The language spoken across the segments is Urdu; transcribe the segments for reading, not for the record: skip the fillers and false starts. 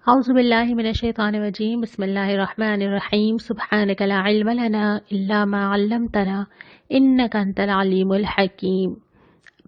أعوذ بالله من الشيطان الرجيم بسم الله الرحمن الرحيم سبحانك لا علم لنا إلا ما علمتنا إنك أنت العليم الحكيم۔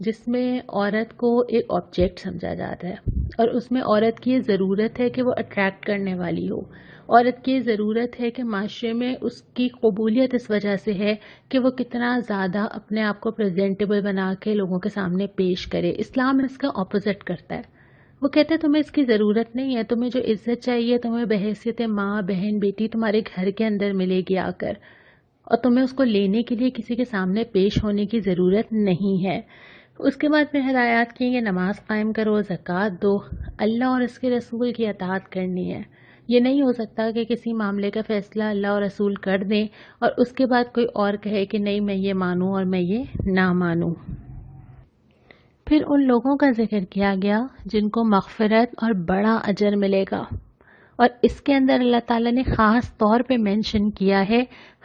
جس میں عورت کو ایک آبجیکٹ سمجھا جاتا ہے، اور اس میں عورت کی یہ ضرورت ہے کہ وہ اٹریکٹ کرنے والی ہو، عورت کی یہ ضرورت ہے کہ معاشرے میں اس کی قبولیت اس وجہ سے ہے کہ وہ کتنا زیادہ اپنے آپ کو پریزنٹیبل بنا کے لوگوں کے سامنے پیش کرے۔ اسلام اس کا اپوزٹ کرتا ہے، وہ کہتے ہیں تمہیں اس کی ضرورت نہیں ہے، تمہیں جو عزت چاہیے تمہیں بحیثیت ماں بہن بیٹی تمہارے گھر کے اندر ملے گی آ کر، اور تمہیں اس کو لینے کے لیے کسی کے سامنے پیش ہونے کی ضرورت نہیں ہے۔ اس کے بعد پھر ہدایات کی کہ نماز قائم کرو، زکوٰۃ دو، اللہ اور اس کے رسول کی اطاعت کرنی ہے۔ یہ نہیں ہو سکتا کہ کسی معاملے کا فیصلہ اللہ اور رسول کر دیں اور اس کے بعد کوئی اور کہے کہ نہیں میں یہ مانوں اور میں یہ نہ مانوں۔ پھر ان لوگوں کا ذکر کیا گیا جن کو مغفرت اور بڑا اجر ملے گا، اور اس کے اندر اللہ تعالیٰ نے خاص طور پہ مینشن کیا ہے،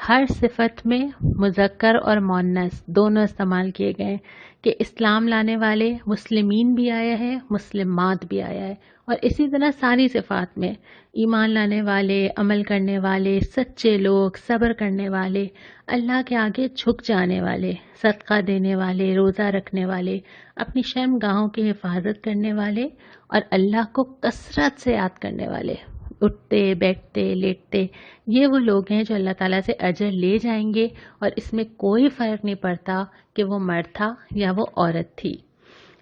ہر صفت میں مذکر اور مؤنث دونوں استعمال کیے گئے کہ اسلام لانے والے مسلمین بھی آیا ہے، مسلمات بھی آیا ہے، اور اسی طرح ساری صفات میں ایمان لانے والے، عمل کرنے والے، سچے لوگ، صبر کرنے والے، اللہ کے آگے جھک جانے والے، صدقہ دینے والے، روزہ رکھنے والے، اپنی شرم گاہوں کی حفاظت کرنے والے، اور اللہ کو کثرت سے یاد کرنے والے، اٹھتے بیٹھتے لیٹتے، یہ وہ لوگ ہیں جو اللہ تعالیٰ سے اجر لے جائیں گے، اور اس میں کوئی فرق نہیں پڑتا کہ وہ مرد تھا یا وہ عورت تھی۔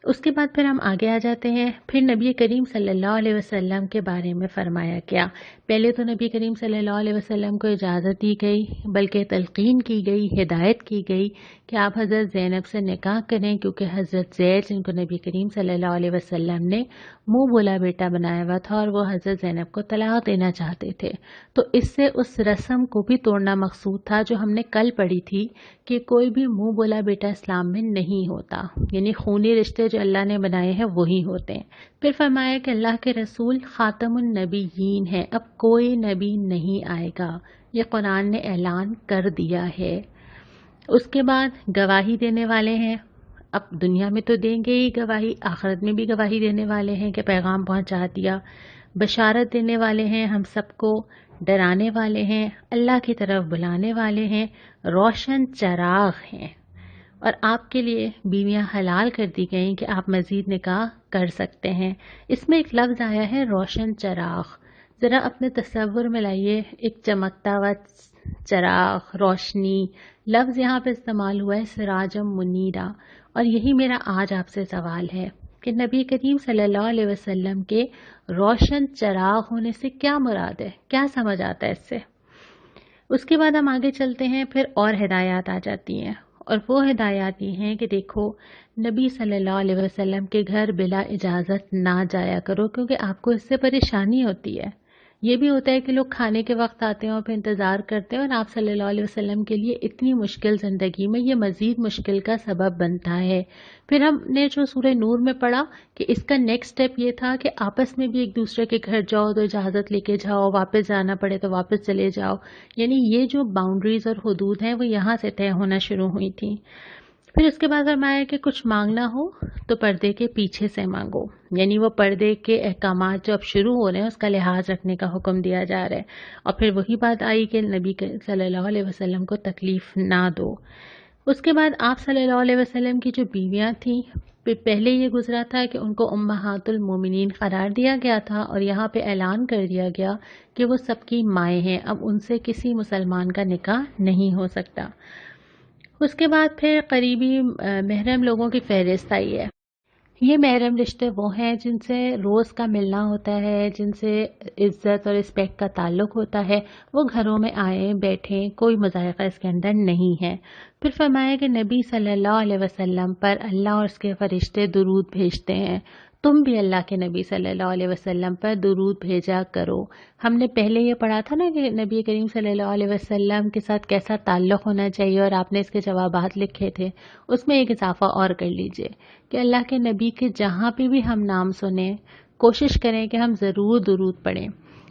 اس کے بعد پھر ہم آگے آ جاتے ہیں، پھر نبی کریم صلی اللہ علیہ وسلم کے بارے میں فرمایا کیا۔ پہلے تو نبی کریم صلی اللہ علیہ وسلم کو اجازت دی گئی، بلکہ تلقین کی گئی، ہدایت کی گئی کہ آپ حضرت زینب سے نکاح کریں، کیونکہ حضرت زید جن کو نبی کریم صلی اللہ علیہ وسلم نے منہ بولا بیٹا بنایا ہوا تھا، اور وہ حضرت زینب کو طلاق دینا چاہتے تھے، تو اس سے اس رسم کو بھی توڑنا مقصود تھا جو ہم نے کل پڑھی تھی کہ کوئی بھی منہ بولا بیٹا اسلام میں نہیں ہوتا، یعنی خونی رشتے جو اللہ نے بنائے ہیں وہی ہوتے ہیں۔ پھر فرمایا کہ اللہ کے رسول خاتم النبیین ہے، اب کوئی نبی نہیں آئے گا، یہ قرآن نے اعلان کر دیا ہے۔ اس کے بعد گواہی دینے والے ہیں، اب دنیا میں تو دیں گے ہی گواہی، آخرت میں بھی گواہی دینے والے ہیں کہ پیغام پہنچا دیا، بشارت دینے والے ہیں ہم سب کو، ڈرانے والے ہیں، اللہ کی طرف بلانے والے ہیں، روشن چراغ ہیں، اور آپ کے لیے بیویاں حلال کر دی گئیں کہ آپ مزید نکاح کر سکتے ہیں۔ اس میں ایک لفظ آیا ہے روشن چراغ، ذرا اپنے تصور میں لائیے، ایک چمکتا ہوا چراغ، روشنی، لفظ یہاں پہ استعمال ہوا ہے سراجم منیرا، اور یہی میرا آج آپ سے سوال ہے کہ نبی کریم صلی اللہ علیہ وسلم کے روشن چراغ ہونے سے کیا مراد ہے، کیا سمجھ آتا ہے اس سے؟ اس کے بعد ہم آگے چلتے ہیں، پھر اور ہدایات آ جاتی ہیں، اور وہ ہدایات یہ ہیں کہ دیکھو نبی صلی اللہ علیہ وسلم کے گھر بلا اجازت نہ جایا کرو، کیونکہ آپ کو اس سے پریشانی ہوتی ہے۔ یہ بھی ہوتا ہے کہ لوگ کھانے کے وقت آتے ہیں اور پھر انتظار کرتے ہیں، اور آپ صلی اللہ علیہ وسلم کے لیے اتنی مشکل زندگی میں یہ مزید مشکل کا سبب بنتا ہے۔ پھر ہم نے جو سورہ نور میں پڑھا کہ اس کا نیکسٹ سٹیپ یہ تھا کہ آپس میں بھی ایک دوسرے کے گھر جاؤ تو اجازت لے کے جاؤ، واپس جانا پڑے تو واپس چلے جاؤ، یعنی یہ جو باؤنڈریز اور حدود ہیں وہ یہاں سے طے ہونا شروع ہوئی تھیں۔ پھر اس کے بعد فرمایا کہ کچھ مانگنا ہو تو پردے کے پیچھے سے مانگو، یعنی وہ پردے کے احکامات جو اب شروع ہو رہے ہیں اس کا لحاظ رکھنے کا حکم دیا جا رہا ہے، اور پھر وہی بات آئی کہ نبی صلی اللہ علیہ وسلم کو تکلیف نہ دو۔ اس کے بعد آپ صلی اللہ علیہ وسلم کی جو بیویاں تھیں، پہلے یہ گزرا تھا کہ ان کو امہات المومنین قرار دیا گیا تھا، اور یہاں پہ اعلان کر دیا گیا کہ وہ سب کی مائیں ہیں، اب ان سے کسی مسلمان کا نکاح نہیں ہو سکتا۔ اس کے بعد پھر قریبی محرم لوگوں کی فہرست آئی ہے۔ یہ محرم رشتے وہ ہیں جن سے روز کا ملنا ہوتا ہے، جن سے عزت اور رسپیکٹ کا تعلق ہوتا ہے، وہ گھروں میں آئیں بیٹھیں، کوئی مضائقہ اس کے اندر نہیں ہے۔ پھر فرمایا کہ نبی صلی اللہ علیہ وسلم پر اللہ اور اس کے فرشتے درود بھیجتے ہیں، تم بھی اللہ کے نبی صلی اللہ علیہ وسلم پر درود بھیجا کرو۔ ہم نے پہلے یہ پڑھا تھا نا کہ نبی کریم صلی اللہ علیہ وسلم کے ساتھ کیسا تعلق ہونا چاہیے، اور آپ نے اس کے جوابات لکھے تھے، اس میں ایک اضافہ اور کر لیجئے کہ اللہ کے نبی کے جہاں پہ بھی ہم نام سنیں کوشش کریں کہ ہم ضرور درود پڑھیں۔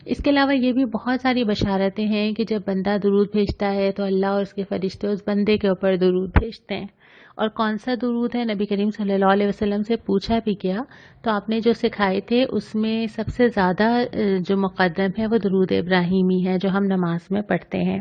اس کے علاوہ یہ بھی بہت ساری بشارتیں ہیں کہ جب بندہ درود بھیجتا ہے تو اللہ اور اس کے فرشتے اس بندے کے اوپر درود بھیجتے ہیں، اور کون سا درود ہے نبی کریم صلی اللہ علیہ وسلم سے پوچھا بھی کیا تو آپ نے جو سکھائے تھے اس میں سب سے زیادہ جو مقدم ہے وہ درود ابراہیمی ہے جو ہم نماز میں پڑھتے ہیں۔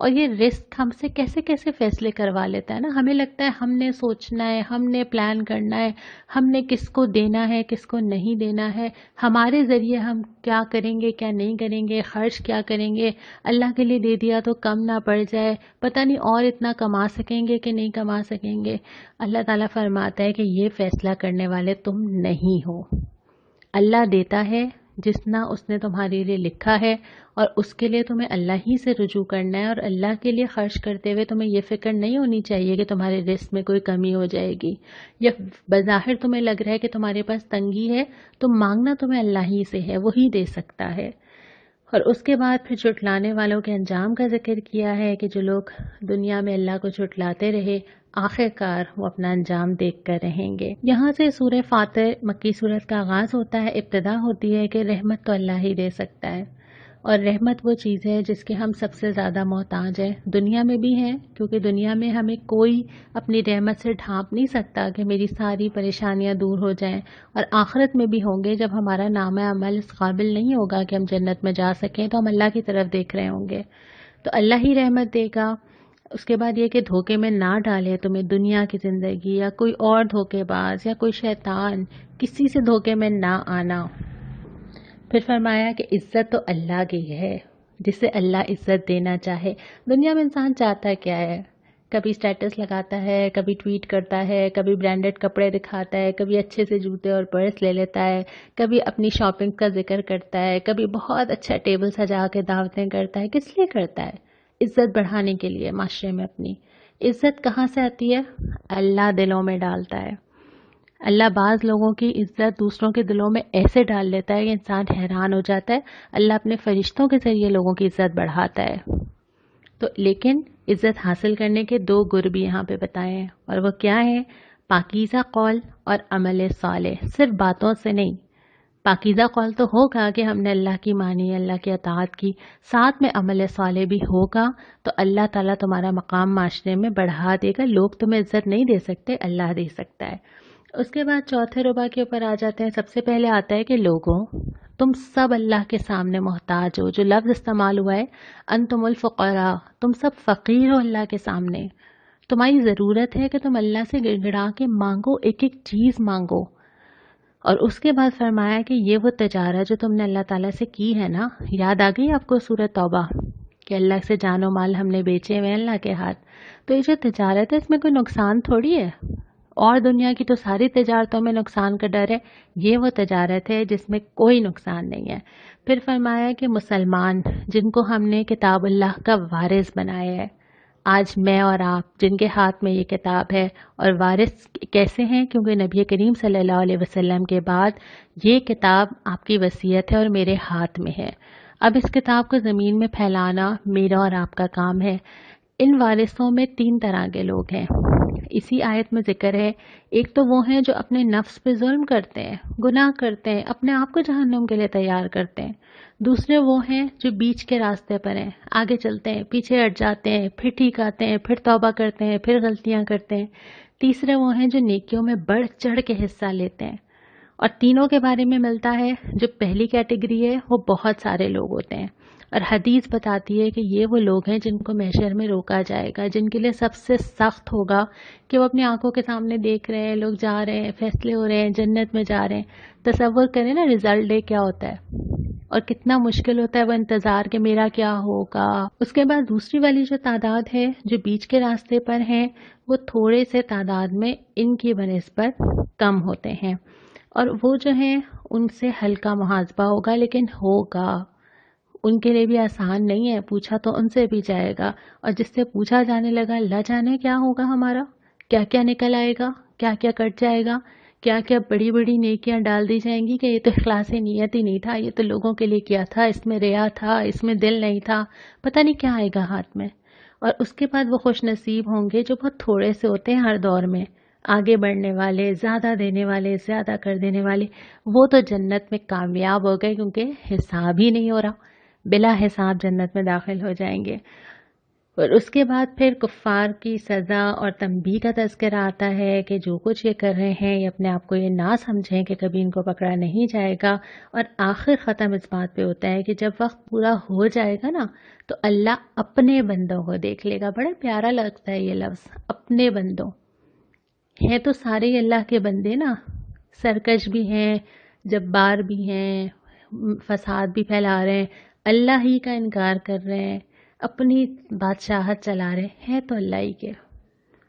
اور یہ رزق ہم سے کیسے کیسے فیصلے کروا لیتا ہے نا. ہمیں لگتا ہے ہم نے سوچنا ہے، ہم نے پلان کرنا ہے، ہم نے کس کو دینا ہے کس کو نہیں دینا ہے، ہمارے ذریعے ہم کیا کریں گے کیا نہیں کریں گے، خرچ کیا کریں گے، اللہ کے لیے دے دیا تو کم نہ پڑ جائے، پتہ نہیں اور اتنا کما سکیں گے کہ نہیں کما سکیں گے. اللہ تعالیٰ فرماتا ہے کہ یہ فیصلہ کرنے والے تم نہیں ہو. اللہ دیتا ہے جتنا اس نے تمہارے لیے لکھا ہے، اور اس کے لیے تمہیں اللہ ہی سے رجوع کرنا ہے، اور اللہ کے لیے خرچ کرتے ہوئے تمہیں یہ فکر نہیں ہونی چاہیے کہ تمہارے رزق میں کوئی کمی ہو جائے گی، یا بظاہر تمہیں لگ رہا ہے کہ تمہارے پاس تنگی ہے تو مانگنا تمہیں اللہ ہی سے ہے، وہی دے سکتا ہے. اور اس کے بعد پھر جھٹلانے والوں کے انجام کا ذکر کیا ہے کہ جو لوگ دنیا میں اللہ کو جھٹلاتے رہے آخر کار وہ اپنا انجام دیکھ کر رہیں گے. یہاں سے سورہ فاطر مکی صورت کا آغاز ہوتا ہے. ابتدا ہوتی ہے کہ رحمت تو اللہ ہی دے سکتا ہے، اور رحمت وہ چیز ہے جس کے ہم سب سے زیادہ محتاج ہیں. دنیا میں بھی ہیں کیونکہ دنیا میں ہمیں کوئی اپنی رحمت سے ڈھانپ نہیں سکتا کہ میری ساری پریشانیاں دور ہو جائیں، اور آخرت میں بھی ہوں گے جب ہمارا نامہ عمل اس قابل نہیں ہوگا کہ ہم جنت میں جا سکیں تو ہم اللہ کی طرف دیکھ رہے ہوں گے، تو اللہ ہی رحمت دے گا. اس کے بعد یہ کہ دھوکے میں نہ ڈالے تمہیں دنیا کی زندگی یا کوئی اور دھوکے باز یا کوئی شیطان، کسی سے دھوکے میں نہ آنا. پھر فرمایا کہ عزت تو اللہ کی ہے، جسے اللہ عزت دینا چاہے. دنیا میں انسان چاہتا کیا ہے؟ کبھی اسٹیٹس لگاتا ہے، کبھی ٹویٹ کرتا ہے، کبھی برانڈڈ کپڑے دکھاتا ہے، کبھی اچھے سے جوتے اور پرس لے لیتا ہے، کبھی اپنی شاپنگ کا ذکر کرتا ہے، کبھی بہت اچھا ٹیبل سجا کے دعوتیں کرتا ہے. کس لیے کرتا ہے؟ عزت بڑھانے کے لیے. معاشرے میں اپنی عزت کہاں سے آتی ہے؟ اللہ دلوں میں ڈالتا ہے. اللہ بعض لوگوں کی عزت دوسروں کے دلوں میں ایسے ڈال لیتا ہے کہ انسان حیران ہو جاتا ہے. اللہ اپنے فرشتوں کے ذریعے لوگوں کی عزت بڑھاتا ہے. تو لیکن عزت حاصل کرنے کے دو گر بھی یہاں پہ بتائے ہیں، اور وہ کیا ہے؟ پاکیزہ قول اور عمل صالح. صرف باتوں سے نہیں. پاکیزہ قول تو ہوگا کہ ہم نے اللہ کی مانی، اللہ کی اطاعت کی، ساتھ میں عمل صالح بھی ہوگا تو اللہ تعالیٰ تمہارا مقام معاشرے میں بڑھا دے گا. لوگ تمہیں عزت نہیں دے سکتے، اللہ دے سکتا ہے. اس کے بعد چوتھے ربع کے اوپر آ جاتے ہیں. سب سے پہلے آتا ہے کہ لوگوں تم سب اللہ کے سامنے محتاج ہو. جو لفظ استعمال ہوا ہے انتم الفقراء، تم سب فقیر ہو اللہ کے سامنے. تمہاری ضرورت ہے کہ تم اللہ سے گڑ گڑا کے مانگو، ایک ایک چیز مانگو. اور اس کے بعد فرمایا کہ یہ وہ تجارت جو تم نے اللہ تعالیٰ سے کی ہے نا. یاد آ گئی آپ کو سورۃ توبہ کہ اللہ سے جان و مال ہم نے بیچے ہوئے اللہ کے ہاتھ. تو یہ جو تجارت ہے اس میں کوئی نقصان تھوڑی ہے، اور دنیا کی تو ساری تجارتوں میں نقصان کا ڈر ہے. یہ وہ تجارت ہے جس میں کوئی نقصان نہیں ہے. پھر فرمایا کہ مسلمان جن کو ہم نے کتاب اللہ کا وارث بنایا ہے، آج میں اور آپ جن کے ہاتھ میں یہ کتاب ہے، اور وارث کیسے ہیں؟ کیونکہ نبی کریم صلی اللہ علیہ وسلم کے بعد یہ کتاب آپ کی وصیت ہے اور میرے ہاتھ میں ہے. اب اس کتاب کو زمین میں پھیلانا میرا اور آپ کا کام ہے. ان وارثوں میں 3 طرح کے لوگ ہیں، اسی آیت میں ذکر ہے. ایک تو وہ ہیں جو اپنے نفس پہ ظلم کرتے ہیں، گناہ کرتے ہیں، اپنے آپ کو جہنم کے لیے تیار کرتے ہیں. دوسرے وہ ہیں جو بیچ کے راستے پر ہیں، آگے چلتے ہیں، پیچھے ہٹ جاتے ہیں، پھر ٹھیک آتے ہیں، پھر توبہ کرتے ہیں، پھر غلطیاں کرتے ہیں. تیسرے وہ ہیں جو نیکیوں میں بڑھ چڑھ کے حصہ لیتے ہیں. اور تینوں کے بارے میں ملتا ہے. جو پہلی کیٹیگری ہے وہ بہت سارے لوگ ہوتے ہیں، اور حدیث بتاتی ہے کہ یہ وہ لوگ ہیں جن کو محشر میں روکا جائے گا، جن کے لیے سب سے سخت ہوگا کہ وہ اپنی آنکھوں کے سامنے دیکھ رہے ہیں لوگ جا رہے ہیں، فیصلے ہو رہے ہیں، جنت میں جا رہے ہیں. تصور کریں نا رزلٹ ڈے کیا ہوتا ہے اور کتنا مشکل ہوتا ہے وہ انتظار کہ میرا کیا ہوگا. اس کے بعد دوسری والی جو تعداد ہے جو بیچ کے راستے پر ہیں، وہ تھوڑے سے تعداد میں ان کی بنسبت کم ہوتے ہیں، اور وہ جو ہیں ان سے ہلکا محاسبہ ہوگا، لیکن ہوگا. ان کے لیے بھی آسان نہیں ہے. پوچھا تو ان سے بھی جائے گا، اور جس سے پوچھا جانے لگا اللہ جانے کیا ہوگا، ہمارا کیا کیا نکل آئے گا، کیا کیا کٹ جائے گا، کیا کیا بڑی بڑی نیکیاں ڈال دی جائیں گی کہ یہ تو اخلاص نیت ہی نہیں تھا، یہ تو لوگوں کے لیے کیا تھا، اس میں ریا تھا، اس میں دل نہیں تھا، پتہ نہیں کیا آئے گا ہاتھ میں. اور اس کے بعد وہ خوش نصیب ہوں گے جو بہت تھوڑے سے ہوتے ہیں ہر دور میں، آگے بڑھنے والے، زیادہ دینے والے، زیادہ کر دینے والے. وہ تو جنت میں کامیاب ہو گئے کیونکہ حساب ہی نہیں ہو رہا، بلا حساب جنت میں داخل ہو جائیں گے. اور اس کے بعد پھر کفار کی سزا اور تنبیہ کا تذکرہ آتا ہے کہ جو کچھ یہ کر رہے ہیں یہ اپنے آپ کو یہ نہ سمجھیں کہ کبھی ان کو پکڑا نہیں جائے گا، اور آخر ختم اس بات پہ ہوتا ہے کہ جب وقت پورا ہو جائے گا نا تو اللہ اپنے بندوں کو دیکھ لے گا۔ بڑا پیارا لگتا ہے یہ لفظ، اپنے بندوں۔ ہیں تو سارے ہی اللہ کے بندے نا، سرکش بھی ہیں، جبار بھی ہیں، فساد بھی پھیلا رہے ہیں، اللہ ہی کا انکار کر رہے ہیں، اپنی بادشاہت چلا رہے ہیں تو اللہ ہی کے،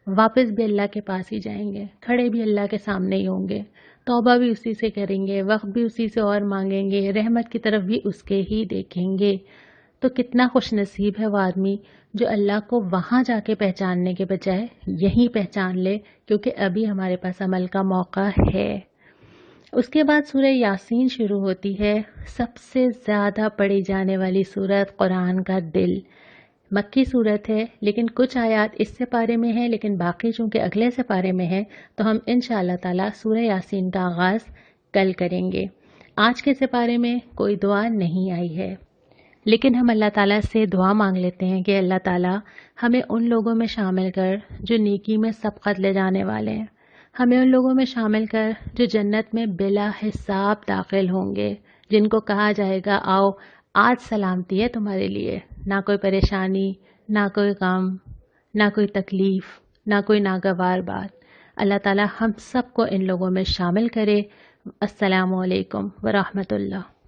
واپس بھی اللہ کے پاس ہی جائیں گے، کھڑے بھی اللہ کے سامنے ہی ہوں گے، توبہ بھی اسی سے کریں گے، وقت بھی اسی سے اور مانگیں گے، رحمت کی طرف بھی اس کے ہی دیکھیں گے۔ تو کتنا خوش نصیب ہے وہ آدمی جو اللہ کو وہاں جا کے پہچاننے کے بجائے یہیں پہچان لے، کیونکہ ابھی ہمارے پاس عمل کا موقع ہے۔ اس کے بعد سورہ یاسین شروع ہوتی ہے، سب سے زیادہ پڑھی جانے والی سورت، قرآن کا دل۔ مکی صورت ہے لیکن کچھ آیات اس سپارے میں ہیں، لیکن باقی چونکہ اگلے سپارے میں ہیں تو ہم انشاءاللہ تعالی سورہ یاسین کا آغاز کل کریں گے۔ آج کے سپارے میں کوئی دعا نہیں آئی ہے، لیکن ہم اللہ تعالیٰ سے دعا مانگ لیتے ہیں کہ اللہ تعالیٰ ہمیں ان لوگوں میں شامل کر جو نیکی میں سبقت لے جانے والے ہیں، ہمیں ان لوگوں میں شامل کر جو جنت میں بلا حساب داخل ہوں گے، جن کو کہا جائے گا آؤ آج سلامتی ہے تمہارے لیے، نہ کوئی پریشانی، نہ کوئی غم، نہ کوئی تکلیف، نہ کوئی ناگوار بات۔ اللہ تعالیٰ ہم سب کو ان لوگوں میں شامل کرے۔ السلام علیکم ورحمۃ اللہ۔